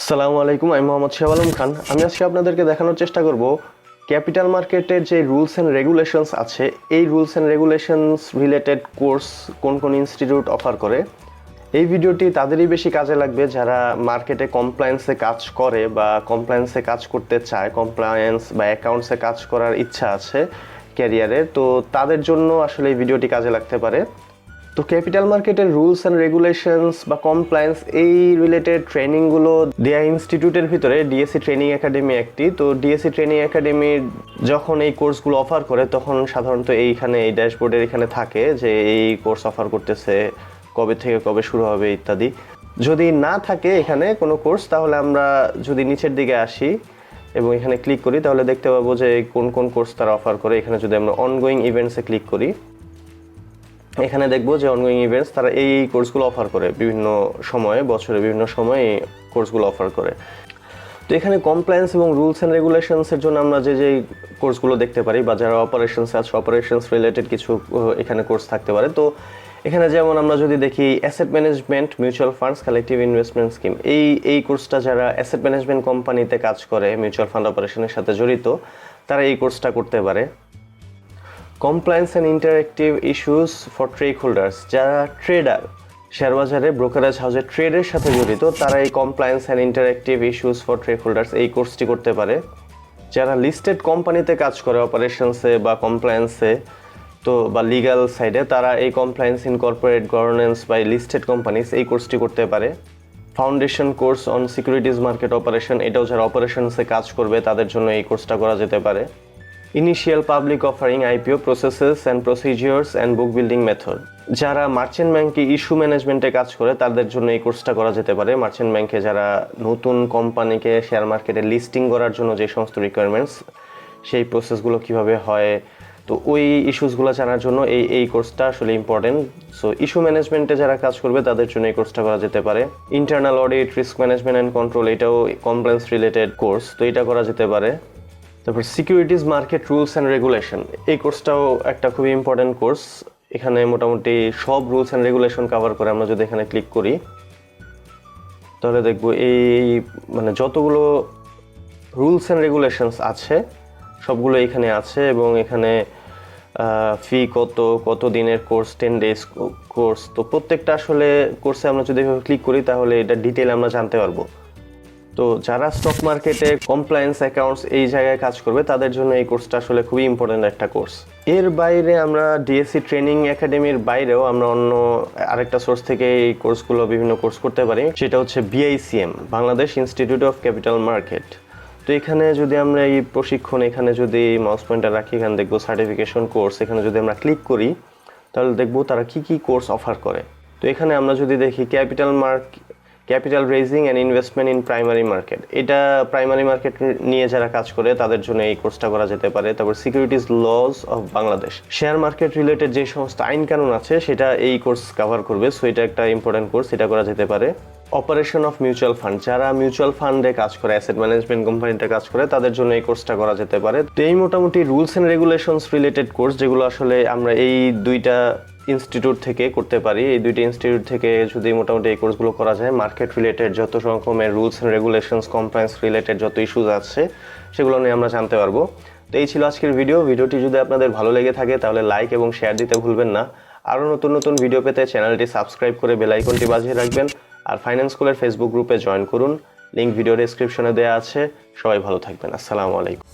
আসসালামু আলাইকুম, আমি মোহাম্মদ শিহাব খান। আমি আজকে আপনাদেরকে দেখানোর চেষ্টা করব ক্যাপিটাল মার্কেটের যে রুলস অ্যান্ড রেগুলেশনস আছে, এই rules and regulations related course কোন কোন ইনস্টিটিউট অফার করে। এই ভিডিওটি তাদেরই বেশি কাজে লাগবে যারা মার্কেটে কমপ্লায়েন্সে কাজ করে বা কমপ্লায়েন্সে কাজ করতে চায়, কমপ্লায়েন্স বা অ্যাকাউন্টসে কাজ করার ইচ্ছা আছে ক্যারিয়ারে, তো তাদের জন্য আসলে এই ভিডিওটি কাজে লাগতে পারে। তো ক্যাপিটাল মার্কেটের রুলস অ্যান্ড রেগুলেশনস বা কমপ্লায়েন্স এই রিলেটেড ট্রেনিংগুলো দেয়া ইনস্টিটিউটের ভিতরে ডিএসসি ট্রেনিং একাডেমি একটি। তো ডিএসসি ট্রেনিং একাডেমির যখন এই কোর্সগুলো অফার করে তখন সাধারণত এইখানে এই ড্যাশবোর্ডের এখানে থাকে যে এই কোর্স অফার করতেছে, কবে থেকে কবে শুরু হবে ইত্যাদি। যদি না থাকে এখানে কোনো কোর্স, তাহলে আমরা যদি নিচের দিকে আসি এবং এখানে ক্লিক করি তাহলে দেখতে পাবো যে কোন কোন কোর্স তারা অফার করে। এখানে যদি আমরা অনগোয়িং ইভেন্টসে ক্লিক করি, এখানে দেখবো যে অনগোয়িং ইভেন্টস তারা এই কোর্সগুলো অফার করে বিভিন্ন সময়ে, বছরে বিভিন্ন সময়ে এই কোর্সগুলো অফার করে। তো এখানে কমপ্লায়েন্স এবং রুলস অ্যান্ড রেগুলেশনসের জন্য আমরা যে যে কোর্সগুলো দেখতে পারি বা যারা অপারেশনস আছে, অপারেশনস রিলেটেড কিছু এখানে কোর্স থাকতে পারে। তো এখানে যেমন আমরা যদি দেখি asset management, mutual funds, collective investment scheme, এই কোর্সটা যারা অ্যাসেট ম্যানেজমেন্ট কোম্পানিতে কাজ করে, মিউচুয়াল ফান্ড অপারেশনের সাথে জড়িত, তারা এই কোর্সটা করতে পারে। Compliance and interactive issues for stake holders, যারা ট্রেডার, শেয়ারবাজারে ব্রোকারেজ হাউসের ট্রেডের সাথে জড়িত, তারা এই compliance and interactive issues for stake holders এই কোর্সটি করতে পারে। যারা লিস্টেড কোম্পানিতে কাজ করে অপারেশনসে বা কমপ্লায়েন্সে, তো বা লিগ্যাল সাইডে, তারা এই compliance in corporate governance by listed companies এই কোর্সটি করতে পারে। Foundation course on securities market operation, এটাও যারা অপারেশনসে কাজ করবে তাদের জন্য এই কোর্সটা করা যেতে পারে। Initial public offering, IPO processes and procedures and book building method, যারা মার্চেন্ট ব্যাংকে ইস্যু ম্যানেজমেন্টে কাজ করে তাদের জন্য এই কোর্সটা করা যেতে পারে। মার্চেন্ট ব্যাংকে যারা নতুন কোম্পানিকে শেয়ার মার্কেটে লিস্টিং করার জন্য যে সমস্ত রিকোয়ারমেন্টস, সেই প্রসেসগুলো কিভাবে হয়, তো ওই ইস্যুসগুলো জানার জন্য এই কোর্সটা আসলে ইম্পর্টেন্ট। সো ইস্যু ম্যানেজমেন্টে যারা কাজ করবে তাদের জন্য এই কোর্সটা করা যেতে পারে। Internal audit, risk management and control, এটাও কমপ্লায়েন্স রিলেটেড কোর্স, তো এটা করা যেতে পারে। তারপর securities market rules and regulation, এই কোর্সটাও একটা খুবই ইম্পর্টেন্ট কোর্স। এখানে মোটামুটি সব রুলস অ্যান্ড রেগুলেশন কভার করে। আমরা যদি এখানে ক্লিক করি তাহলে দেখবো এই মানে যতগুলো রুলস অ্যান্ড রেগুলেশনস আছে সবগুলো এখানে আছে, এবং এখানে ফি কত দিনের কোর্স, 10 days কোর্স। তো প্রত্যেকটা আসলে কোর্সে আমরা যদি এভাবে ক্লিক করি তাহলে এটা ডিটেল আমরা জানতে পারবো। তো যারা স্টক মার্কেটে কমপ্লায়েন্স অ্যাকাউন্টস এই জায়গায় কাজ করবে তাদের জন্য এই কোর্সটা আসলে খুবই ইম্পর্টেন্ট একটা কোর্স। এর বাইরে আমরা ডিএসসি ট্রেনিং একাডেমির বাইরেও আমরা অন্য আরেকটা সোর্স থেকে এই কোর্সগুলো বিভিন্ন কোর্স করতে পারি, সেটা হচ্ছে BICM, Bangladesh institute of capital market. তো এখানে যদি আমরা এই প্রশিক্ষণ, এখানে যদি মাউস পয়েন্টার রাখি, এখানে দেখবো সার্টিফিকেশন কোর্স, এখানে যদি আমরা ক্লিক করি তাহলে দেখবো তারা কি কোর্স অফার করে। তো এখানে আমরা যদি দেখি capital raising and investment in primary market, এটা প্রাইমারি মার্কেট নিয়ে যারা কাজ করে তাদের জন্য এই কোর্সটা করা যেতে পারে। তারপর securities lodge of Bangladesh, share market related যে সমস্ত আইন কানুন আছে সেটা এই কোর্স কভার করবে, সো এটা একটা ইম্পর্টেন্ট কোর্স, এটা করা যেতে পারে। অপারেশন অফ মিউচুয়াল ফান্ড, যারা মিউচুয়াল ফান্ডে কাজ করে, অ্যাসেট ম্যানেজমেন্ট কোম্পানিতে কাজ করে, তাদের জন্য এই কোর্সটা করা যেতে পারে। তো এই মোটামুটি rules and regulations related course যেগুলো আসলে আমরা এই দুইটা ইনস্টিটিউট থেকে করতে পারি। এই দুইটা ইনস্টিটিউট থেকে যদি মোটামুটি এই কোর্সগুলো করা যায়, মার্কেট রিলেটেড যত রকমের rules and regulations, compliance related যত ইস্যুস আছে সেগুলো নিয়ে আমরা জানতে পারবো। তো এই ছিল আজকের ভিডিওটি যদি আপনাদের ভালো লেগে থাকে তাহলে লাইক এবং শেয়ার দিতে ভুলবেন না। আরও নতুন ভিডিও পেতে চ্যানেলটি সাবস্ক্রাইব করে বেল আইকনটি বাজিয়ে রাখবেন। আর ফাইন্যান্স স্কুলের ফেসবুক গ্রুপে জয়েন করুন, লিঙ্ক ভিডিও ডেসক্রিপশনে দেওয়া আছে। সবাই ভালো থাকবেন। আসসালামু আলাইকুম।